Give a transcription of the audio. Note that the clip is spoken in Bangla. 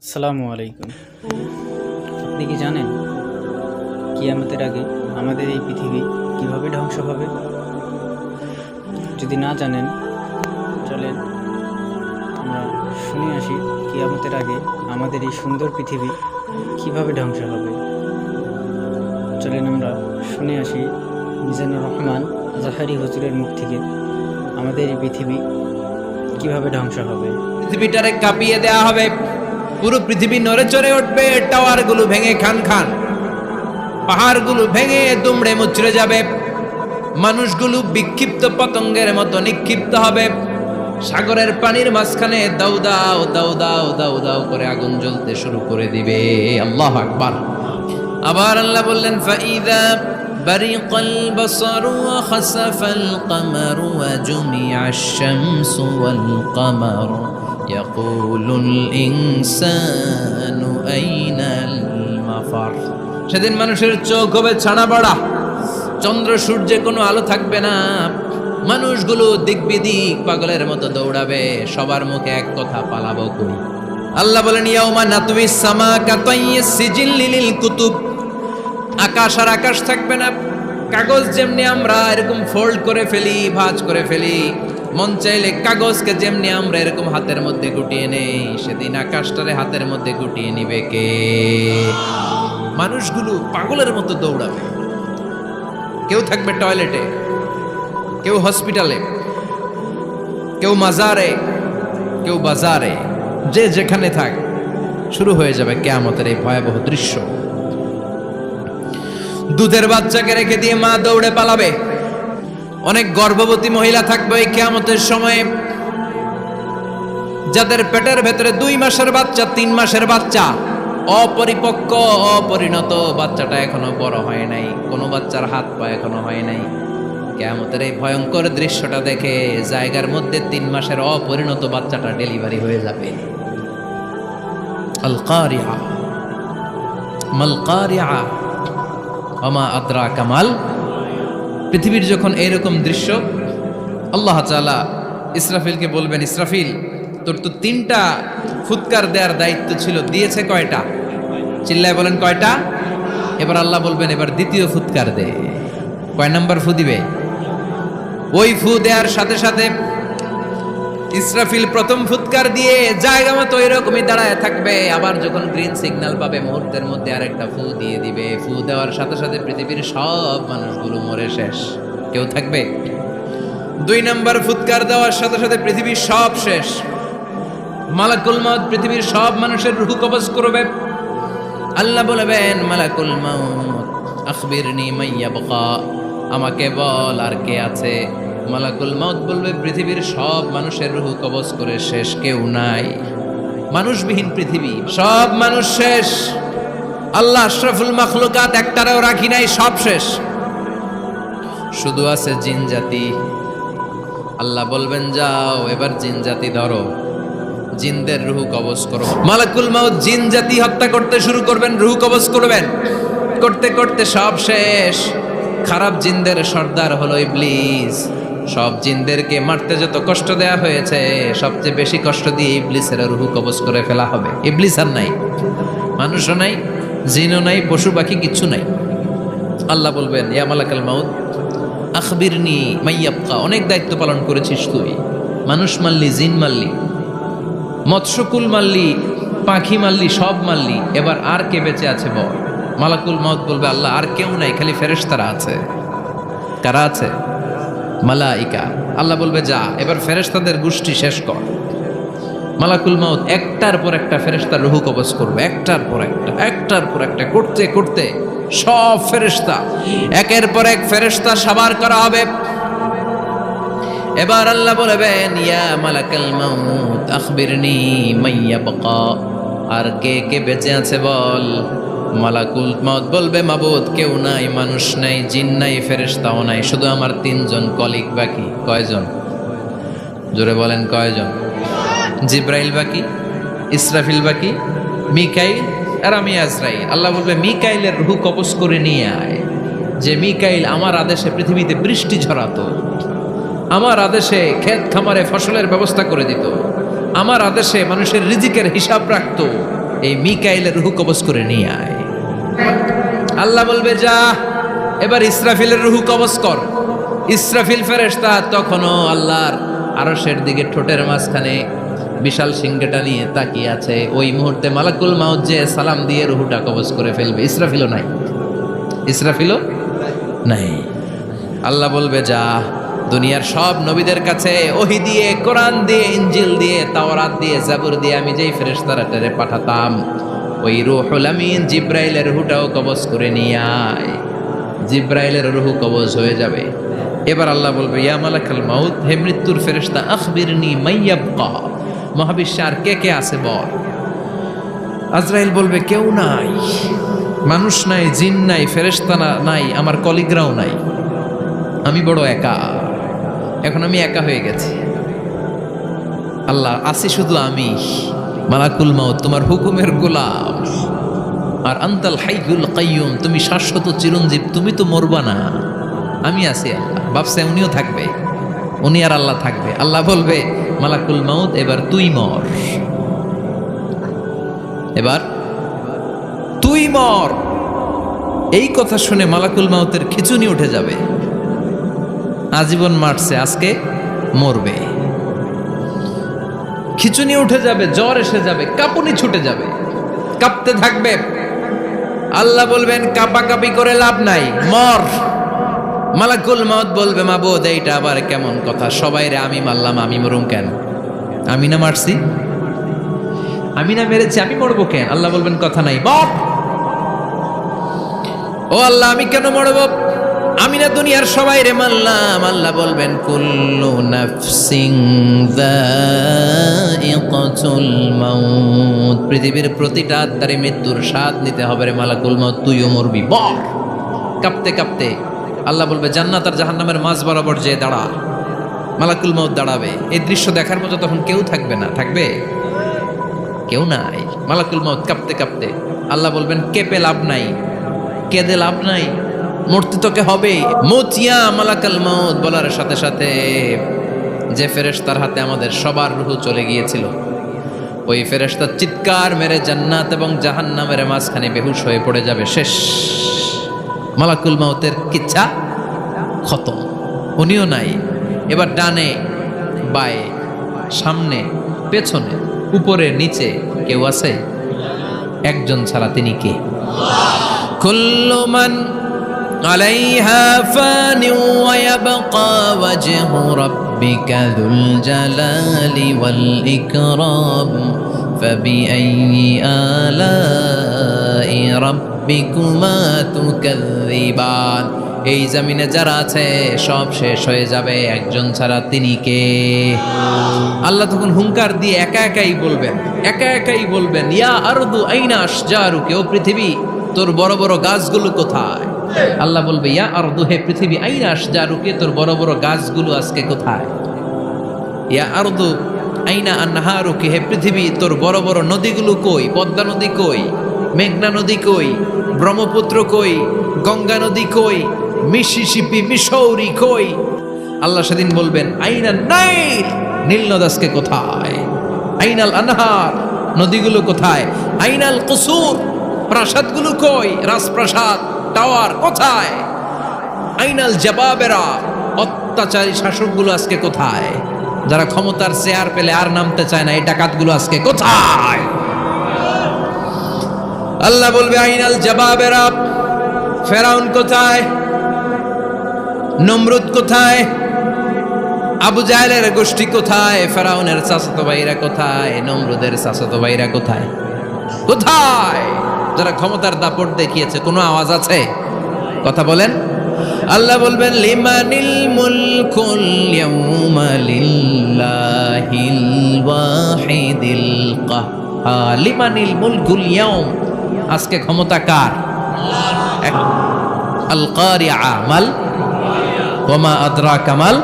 আসসালামু আলাইকুম। আপনি কি জানেন কিয়ামতের আগে আমাদের এই পৃথিবী কিভাবে ধ্বংস হবে? যদি না জানেন, চলেন আমরা শুনে আসি কিয়ামতের আগে আমাদের এই সুন্দর পৃথিবী কিভাবে ধ্বংস হবে। চলেন আমরা শুনে আসি মিজানুর রহমান জাহারি হুজুরের মুখ থেকে আমাদের এই পৃথিবী কিভাবে ধ্বংস হবে। পৃথিবীটারে কাঁপিয়ে দেয়া হবে, পুরো পৃথিবী নড়ে চড়ে উঠবে, টাওয়ারগুলো ভেঙে খান খান, পাহাড়গুলো ভেঙে দুমড়ে মুচড়ে যাবে, মানুষগুলো বিক্ষিপ্ত পতঙ্গের মতো নিক্ষিপ্ত হবে, সাগরের পানির মাঝখানে দাউ দাউ দাউ দাউ দাউ দাউ করে আগুন জ্বলতে শুরু করে দিবে। আল্লাহু আকবার। আবার আল্লাহ বললেন, ফাইদা বারিকাল বাসারু ওয়া খাসাফাল কমারু ওয়া জুমিআশ শামসু ওয়াল কমারু ইয়াকুলুল ইনসানু আইনাল মাফার। সেদিন মানুষের চোখ হবে ছানা বড়া, চন্দ্র সূর্যে কোনো আলো থাকবে না, মানুষগুলো দিক বিদিক পাগলের মতো দৌড়াবে, সবার মুখে এক কথা, পালাবো কই। আল্লাহ বলেন, ইয়াউমা নাতুইস সামা কাতাইয়িস সিজিল লিল কুতুব। আকাশ আর আকাশ থাকবে না, কাগজ যেমনি আমরা এরকম ফোল্ড করে ফেলি, ভাঁজ করে ফেলি, মন চাইলে কাগজকে যেমনি আমরা এরকম হাতের মধ্যে গুটিয়ে নেই, সেদিন আকাশটারে হাতের মধ্যে গুটিয়ে নিবে কে? মানুষগুলো পাগলের মতো দৌড়াবে, কেউ থাকবে টয়লেটে, কেউ হসপিটালে, কেউ মাজারে, কেউ বাজারে, যে যেখানে থাক, শুরু হয়ে যাবে কিয়ামতের এই ভয়াবহ দৃশ্য। দুধের বাচ্চাকে রেখে দিয়ে মা দৌড়ে পালাবে। অনেক গর্ভবতী মহিলা থাকবে এই কিয়ামতের সময়ে, যাদের পেটের ভেতরে 2 মাসের বাচ্চা, 3 মাসের বাচ্চা, অপরিপক্ক অপরিণত, বাচ্চাটা এখনো বড় হয় নাই, কোনো বাচ্চার হাত পা এখনো হয় নাই। কিয়ামতের এই ভয়ঙ্কর দৃশ্যটা দেখে জায়গার মধ্যে 3 মাসের অপরিণত বাচ্চাটা ডেলিভারি হয়ে যাবে। আল কারিআ মাল কারিআ ওমা আদরাকা মাল। পৃথিবীর যখন এইরকম দৃশ্য, আল্লাহ তাআলা ইসরাফিলকে বলবেন, ইসরাফিল তোর তো 3টা ফুৎকার দেওয়ার দায়িত্ব ছিল, দিয়েছে কয়টা? চিল্লায় বলেন কয়টা? এবার আল্লাহ বলবেন, এবার দ্বিতীয় ফুৎকার দে। কয় নাম্বার ফু দিবে? ওই ফু দেওয়ার সাথে সাথে ইসরাফিল প্রথম ফুৎকার দিয়ে জায়গা মতো এরকমই দাঁড়ায় থাকবে, আবার যখন গ্রিন সিগন্যাল পাবে মুহূর্তের মধ্যে আরেকটা ফু দিয়ে দিবে। ফু দেওয়ার সাথে সাথে পৃথিবীর সব মানুষগুলো মরে শেষ, কেউ থাকবে? 2 নাম্বার ফুৎকার দেওয়ার সাথে সাথে পৃথিবীর সব শেষ। মালাকুল মউত পৃথিবীর সব মানুষের রূহ কবজ করবে। আল্লাহ বলবেন, মালাকুল মউত আখবিরনি মাইয়াবকা, আমাকে বল আর কে আছে? মালাকুল মউত বলবে, পৃথিবীর সব মানুষের রূহ কবজ করে শেষ, কেউ নাই, মানুষবিহীন পৃথিবী, সব মানুষ শেষ। আল্লাহ আশরাফুল মাখলুকাত একটারও রাখি নাই, সব শেষ, শুধু আছে জিন জাতি। আল্লাহ বলবেন, যাও এবার জিন জাতি ধরো, জিনদের রূহ কবজ করো। মালাকুল মউত জিন জাতি হত্যা করতে শুরু করবেন, রূহ কবজ করবেন, করতে করতে সব শেষ। খারাপ জিনদের সর্দার হলো ইবলিস। সব জিনদেরকে মারতে যত কষ্ট দেয়া হয়েছে, সবচেয়ে বেশি কষ্ট দিয়ে ইবলিসের রূহ কবজ করে ফেলা হবে। ইবলিস আর নাই, মানুষও নাই, জিনও নাই, পশু পাখি কিচ্ছু নাই। আল্লাহ বলবেন, ইয়া মালাকুল মউত আখবিরনি মাইয়াবকা, অনেক দায়িত্ব পালন করেছিস তুই, মানুষ মারলি, জিন মারলি, মৎস্যকুল মারলি, পাখি মারলি, সব মারলি, এবার আর কে বেঁচে আছে বল? মালাকুল মউত বলবে, আল্লাহ আর কেউ নাই, খালি ফেরেশতারা আছে। কারা আছে? মালাইকা। আল্লাহ বলবে, যা এবার ফেরেশতাদের গোষ্ঠী শেষ কর। মালাকুল মউত একটার পর একটা ফেরেশতার রূহ কবজ করবে, একটার পর একটা, একটার পর একটা, করতে করতে সব ফেরেশতা একের পর এক ফেরেশতা সাবার করা হবে। এবার আল্লাহ বলবেন, ইয়া মালাকুল মউত আখবিরনি মাইয়াবকা, আর কে কে বেঁচে আছে বল? মালাকুল মউত বলবে, মাবুদ কেউ নাই, মানুষ নাই, জিন নাই, ফেরেশতাও নাই, শুধু আমার 3 জন কলিগ বাকি। কয়জন? জোরে বলেন কয়জন? জিব্রাইল বাকি, ইসরাফিল বাকি, মিকাইল আর আমি আজরাইল। আল্লাহ বলবে, মিকাইলের রূহ কবজ করে নিয়ে আয়, যে মিকাইল আমার আদেশে পৃথিবীতে বৃষ্টি ঝরাতো, আমার আদেশে ক্ষেত খামারে ফসলের ব্যবস্থা করে দিত, আমার আদেশে মানুষের রিজিকের হিসাব রাখতো, এই মিকাইলের রূহ কবজ করে নিয়ে আয়। আল্লাহ বলবে যা এবার ইসরাফিলের রূহ কবজ কর। ইসরাফিল ফেরেশতা তখনও আল্লাহর আরশের দিকে ঠোঁটের মাঝখানে বিশাল সিংহটা নিয়ে তাকিয়ে আছে। ওই মুহূর্তে মালাকুল মাউত যে সালাম দিয়ে রূহটা কবজ করে ফেলবে। ইসরাফিলও নাই, ইসরাফিলও নাই। আল্লাহ বলবে যা দুনিয়ার সব নবীদের কাছে ওহী দিয়ে, কোরআন দিয়ে, ইনজিল দিয়ে, তাওরাত দিয়ে, জাবুর দিয়ে আমি যেই ফেরেশতারা পাঠাতাম ওই রূহুল আমিন জিব্রাইলের রূহটাও কবজ করে নিয়ে আয়। জিব্রাইলের রূহ কবজ হয়ে যাবে। এবার আল্লাহ বলবে ইয়া মালাকাল মাউত, হে মৃত্যুর ফেরেশতা, আখবিরনি মাইয়াবকা, মহাবিশ্বে আর কে কে আছে বল। আজরাইল বলবে কেউ নাই, মানুষ নাই, জিন নাই, ফেরেশতা নাই, আমার কলিগরাও নাই, আমি বড় একা, এখন আমি একা হয়ে গেছি। আল্লাহ আছি শুধু আমি, মালাকুল মাউত তোমার হুকুমের গোলাম, আর আনতাল হাইয়ুল কাইয়ুম, তুমি শাশ্বত চিরঞ্জীব, তুমি তো মরবা না, আমি আছি। আল্লাহ ভাবছে উনিও থাকবে, উনি আর আল্লাহ থাকবে। আল্লাহ বলবে মালাকুল মাউত এবার তুই মর, এবার তুই মর। এই কথা শুনে মালাকুল মাউতের খিচুনি উঠে যাবে। আজীবন মারছে, আজকে মরবে। খিচুনি উঠে যাবে, জ্বর এসে যাবে, কাঁপুনি ছুটে যাবে, কাঁপতে থাকবে। আল্লাহ বলবেন কাঁপাকাঁপি করে লাভ নাই, মর। মালাকুল মাউত বলবে মাবুদ এইটা আবার কেমন কথা, সবাই রে আমি মারলাম, আমি মরুম কেন? আমি না মারছি, আমি না মেরেছি, আমি মরবো কেন? আল্লাহ বলবেন কথা নাই, মর। ও আল্লাহ আমি কেন মরবো? আমি না দুনিয়ার সবাই রে মারলাম। আল্লাহ বলবেন কুল্লু নাফসিন যায়িকাতুল মাউত, পৃথিবীর প্রতিটা আত্মারে মৃত্যুর স্বাদ নিতে হবে রে মালাকুল মাউত, তুইও মরবি, মর। কাঁপতে কাঁপতে আল্লাহ বলবে জান্নাত আর জাহান্নামের মাঝ বরাবর যে দাঁড়া। মালাকুল মাউত দাঁড়াবে। এই দৃশ্য দেখার মতো তখন কেউ থাকবে না, থাকবে কেউ নাই। মালাকুল মাউত কাঁপতে কাঁপতে আল্লাহ বলবেন কেঁপে লাভ নাই, কেঁদে লাভ নাই, মরতে তোকে হবে। মতিয়া মালাকুল মাউত বলার সাথে সাথে যে ফেরেশতার হাতে আমাদের সবার রূহ চলে গিয়েছিল, ওই ফেরেশতার চিৎকার মেরে জান্নাত এবং জাহান্নামের মাঝখানে বেহুশ হয়ে পড়ে যাবে, শেষ। মালাকুল মাউতের কিচ্ছা খতম, উনিও নাই। এবার ডানে বায়ে, সামনে পেছনে, উপরে নিচে কেউ আছে? একজন ছাড়া, তিনি কে? কুল্লু মান আলাইহা ফানি ওয়া ইয়াবকা ওয়াজহু রাব্বিকা যুল জালালি ওয়াল ইকরাম ফাবিআইয়ি আলাই রাব্বিকুমা তুকাযযিবান। এই জমিনে যারা আছে সব শেষ হয়ে যাবে, একজন ছাড়া, তিনি কে? আল্লাহ তখন হুঙ্কার দিয়ে একা একাই বলবেন, একা একাই বলবেন ইয়া আরদু আইনা আশজারুকি, ও পৃথিবী তোর বড় বড় গাছগুলো কোথায়? আল্লাহ বলবে ইয়া আরদু, হে পৃথিবী, আইনা আশজারুকি, তোর বড় বড় গাছগুলো আজকে কোথায়? ইয়া আরদু আইনা আনহারুকি, হে পৃথিবী তোর বড় বড় নদীগুলো কই? পদ্মা নদী কই? মেঘনা নদী কই? ব্রহ্মপুত্র কই? গঙ্গা নদী কই? মিসিসিপি, মিসৌরি কই? আল্লাহ সেদিন বলবেন আইনা নাইল, নীল নদ আজকে কোথায়? আইনাল আনহার, নদীগুলো কোথায়? আইনাল কুসুর, প্রাসাদগুলো কই? রাজপ্রাসাদ, টাওয়ার কোথায়? আইনাল জাবাবেরা, অত্যাচারী শাসকগুলো আজকে কোথায়? যারা ক্ষমতার চেয়ার পেলে আর নামতে চায় না, এই ডাকাতগুলো আজকে কোথায়? আল্লাহ বলবে আইনাল জাবাবেরা, ফেরাউন কোথায়? নমরুদ কোথায়? আবু জাহেলের গোষ্ঠী কোথায়? ফেরাউনের চাচাতো ভাইরা কোথায়? নমরুদের চাচাতো ভাইরা কোথায়? কোথায়? যারা ক্ষমতার দাপট দেখিয়েছে, কোনো আওয়াজ আছে? কথা বলেন। আল্লাহ বলবেন লিমানিল মুলকুল ইয়াউমা লিল্লাহিল ওয়াহিদিল কাহ্হার, লিমানিল মুলকুল ইয়াউম, আজকে ক্ষমতা কার? আল কারিআ মাল ওয়া মা আদরাকা মাল